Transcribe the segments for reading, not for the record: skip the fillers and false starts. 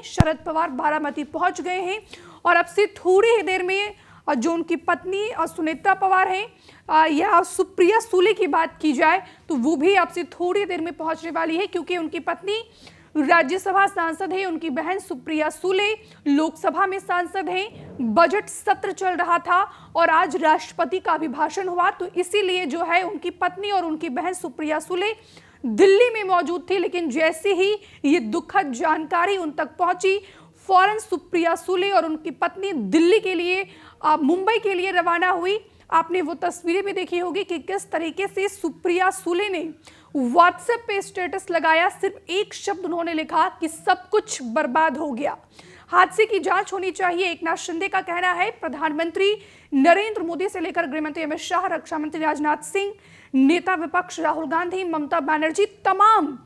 हैं। शरद पवार बारामती पहुंच गए हैं और अब से थोड़ी ही देर में जो उनकी पत्नी सुनीता पवार हैं या सुप्रिया सुले की बात की जाए तो वो भी अब से थोड़ी देर में पहुंचने वाली है, क्योंकि उनकी पत्नी राज्यसभा सांसद है, उनकी बहन सुप्रिया सुले लोकसभा में सांसद हैं। बजट सत्र चल रहा था और आज राष्ट्रपति का अभिभाषण हुआ, तो इसीलिए जो है उनकी पत्नी और उनकी बहन सुप्रिया सुले दिल्ली में मौजूद थी। लेकिन जैसे ही ये दुखद जानकारी उन तक पहुंची, फौरन सुप्रिया सुले और उनकी पत्नी दिल्ली के लिए मुंबई के लिए रवाना हुई। आपने वो तस्वीरें भी देखी होगी कि किस तरीके से सुप्रिया सुले ने व्हाट्सएप पे स्टेटस लगाया। सिर्फ एक शब्द उन्होंने लिखा कि सब कुछ बर्बाद हो गया। हादसे की जांच होनी चाहिए, एकनाथ शिंदे का कहना है। प्रधानमंत्री नरेंद्र मोदी से लेकर गृहमंत्री अमित शाह, रक्षा मंत्री राजनाथ सिंह, नेता विपक्ष राहुल गांधी, ममता बनर्जी, तमाम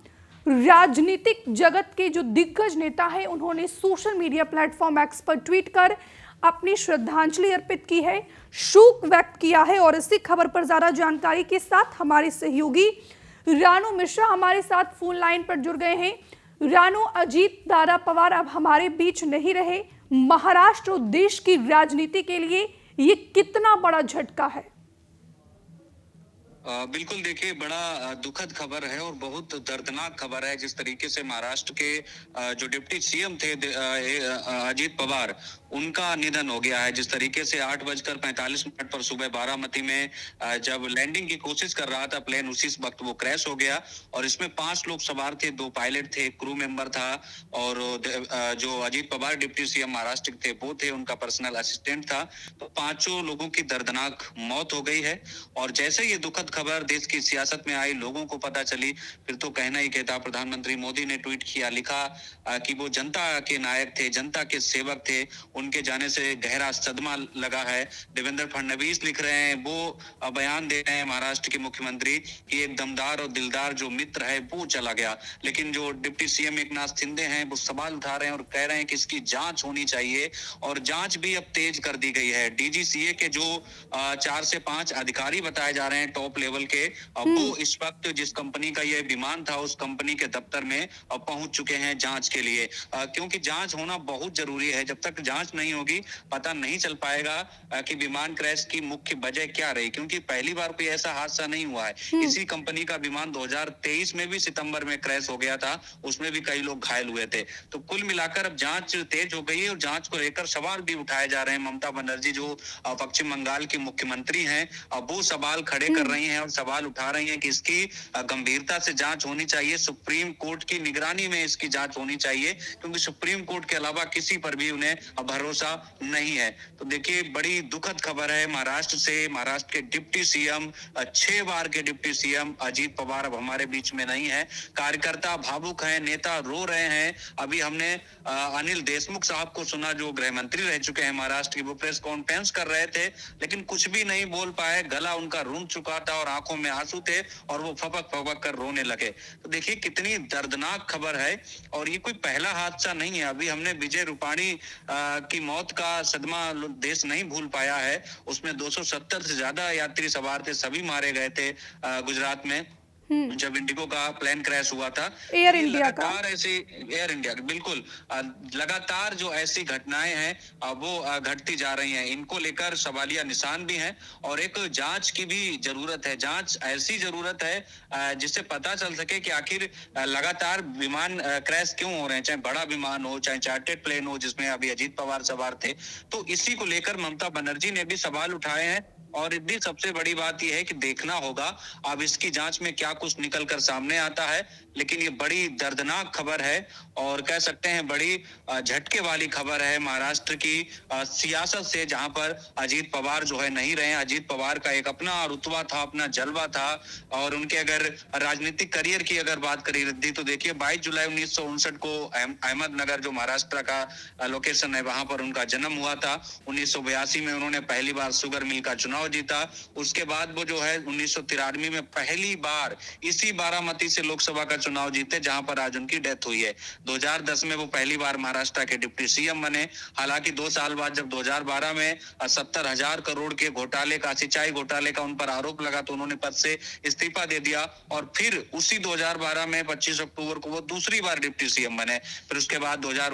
राजनीतिक जगत के जो दिग्गज नेता हैं, उन्होंने सोशल मीडिया प्लेटफॉर्म एक्स पर ट्वीट कर अपनी श्रद्धांजलि अर्पित की है, शोक व्यक्त किया है। और इसी खबर पर ज्यादा जानकारी के साथ हमारे सहयोगी रानू मिश्रा हमारे साथ फोन लाइन पर जुड़ गए हैं। रानू, अजीत दादा पवार अब हमारे बीच नहीं रहे। महाराष्ट्र और देश की राजनीति के लिए ये कितना बड़ा झटका है? बिल्कुल, देखिए, बड़ा दुखद खबर है और बहुत दर्दनाक खबर है। जिस तरीके से महाराष्ट्र के जो डिप्टी सीएम थे अजीत पवार, उनका निधन हो गया है। जिस तरीके से 8:45 पर सुबह बारामती में जब लैंडिंग की कोशिश कर रहा था प्लेन, उसी वक्त वो क्रैश हो गया और इसमें 5 लोग सवार थे, 2 पायलट थे, क्रू मेंबर था और जो अजीत पवार डिप्टी सीएम महाराष्ट्र के थे वो थे, उनका पर्सनल असिस्टेंट था। तो 5 लोगों की दर्दनाक मौत हो गई है। और जैसे ये दुखद खबर देश की सियासत में आई, लोगों को पता चली, फिर तो कहना ही क्या था। प्रधानमंत्री मोदी ने ट्वीट किया, लिखा कि वो जनता के नायक थे, जनता के सेवक थे, उनके जाने से गहरा सदमा लगा है। देवेंद्र फडणवीस लिख रहे हैं, वो बयान दे रहे हैं महाराष्ट्र के मुख्यमंत्री कि एक दमदार और दिलदार जो मित्र है वो चला गया। लेकिन जो डिप्टी सीएम एकनाथ शिंदे हैं वो सवाल उठा रहे हैं और कह रहे हैं कि इसकी जांच होनी चाहिए और जांच भी अब तेज कर दी गई है। डीजीसीए के जो 4 से 5 अधिकारी बताए जा रहे हैं टॉप लेवल के, वो इस वक्त जिस कंपनी का यह विमान था उस कंपनी के दफ्तर में पहुंच चुके हैं जांच के लिए, क्योंकि जांच होना बहुत जरूरी है। जब तक जांच नहीं होगी पता नहीं चल पाएगा कि विमान क्रैश की मुख्य वजह क्या रही, क्योंकि पहली बार कोई ऐसा हादसा नहीं हुआ है। इसी कंपनी का विमान 2023 में भी सितंबर में क्रैश हो गया था, उसमें भी कई लोग घायल हुए थे। तो कुल मिलाकर अब जांच तेज हो गई है और जांच को लेकर सवाल भी उठाए जा रहे हैं। ममता बनर्जी जो पश्चिम बंगाल की मुख्यमंत्री हैं, वो सवाल खड़े कर रही हैं और सवाल उठा रही हैं कि इसकी गंभीरता से जांच होनी चाहिए, सुप्रीम कोर्ट की निगरानी में इसकी जांच होनी चाहिए, क्योंकि सुप्रीम कोर्ट के अलावा किसी पर भी उन्हें भरोसा नहीं है। तो देखिए, बड़ी दुखद खबर है महाराष्ट्र से। महाराष्ट्र के डिप्टी सीएम, 6 बार के डिप्टी सीएम अजीत पवार अब हमारे बीच में नहीं है। कार्यकर्ता भावुक हैं, नेता रो रहे हैं। अभी हमने अनिल देशमुख साहब को सुना, जो गृह मंत्री रह चुके हैं महाराष्ट्र की, वो प्रेस कॉन्फ्रेंस कर रहे थे लेकिन कुछ भी नहीं बोल पाए, गला उनका रूंध चुका था और आंखों में आंसू थे और वो फपक फपक कर रोने लगे। तो देखिए कितनी दर्दनाक खबर है और ये कोई पहला हादसा नहीं है। अभी हमने विजय रूपाणी की मौत का सदमा देश नहीं भूल पाया है। उसमें 270 से ज्यादा यात्री सवार थे, सभी मारे गए थे गुजरात में जब इंडिगो का प्लेन क्रैश हुआ था। एयर इंडिया का, एयर इंडिया, बिल्कुल, लगातार जो ऐसी घटनाएं हैं वो घटती जा रही हैं। इनको लेकर सवालिया निशान भी हैं और एक जांच की भी जरूरत है। जांच ऐसी जरूरत है जिससे पता चल सके कि आखिर लगातार विमान क्रैश क्यों हो रहे हैं, चाहे बड़ा विमान हो, चाहे चार्टर्ड प्लेन हो जिसमें अभी अजीत पवार सवार थे। तो इसी को लेकर ममता बनर्जी ने भी सवाल उठाए हैं और इतनी सबसे बड़ी बात यह है कि देखना होगा अब इसकी जांच में क्या कुछ निकल कर सामने आता है। लेकिन ये बड़ी दर्दनाक खबर है और कह सकते हैं बड़ी झटके वाली खबर है महाराष्ट्र की सियासत से, जहां पर अजीत पवार जो है नहीं रहे। अजीत पवार का एक अपना रुतबा था, अपना जलवा था और उनके अगर राजनीतिक करियर की अगर बात करी रद्दी तो देखिए 22 जुलाई 1959 को अहमदनगर जो महाराष्ट्र का लोकेशन है वहां पर उनका जन्म हुआ था। 1982 में उन्होंने पहली बार शुगर मिल का चुनाव जीता। उसके बाद वो जो है 1993 में पहली बार इसी बारामती से लोकसभा का चुनाव जीते, जहां पर आज उनकी डेथ हुई है। 2010 में वो पहली बार महाराष्ट्र के डिप्टी सीएम बने। हालांकि 2 साल बाद जब 2012 में 70,000 करोड़ के घोटाले का, सिंचाई घोटाले का उन पर आरोप लगा तो उन्होंने पद से इस्तीफा दे दिया और फिर उसी 2012 में 25 अक्टूबर को वो दूसरी बार डिप्टी सीएम बने। फिर उसके बाद 2000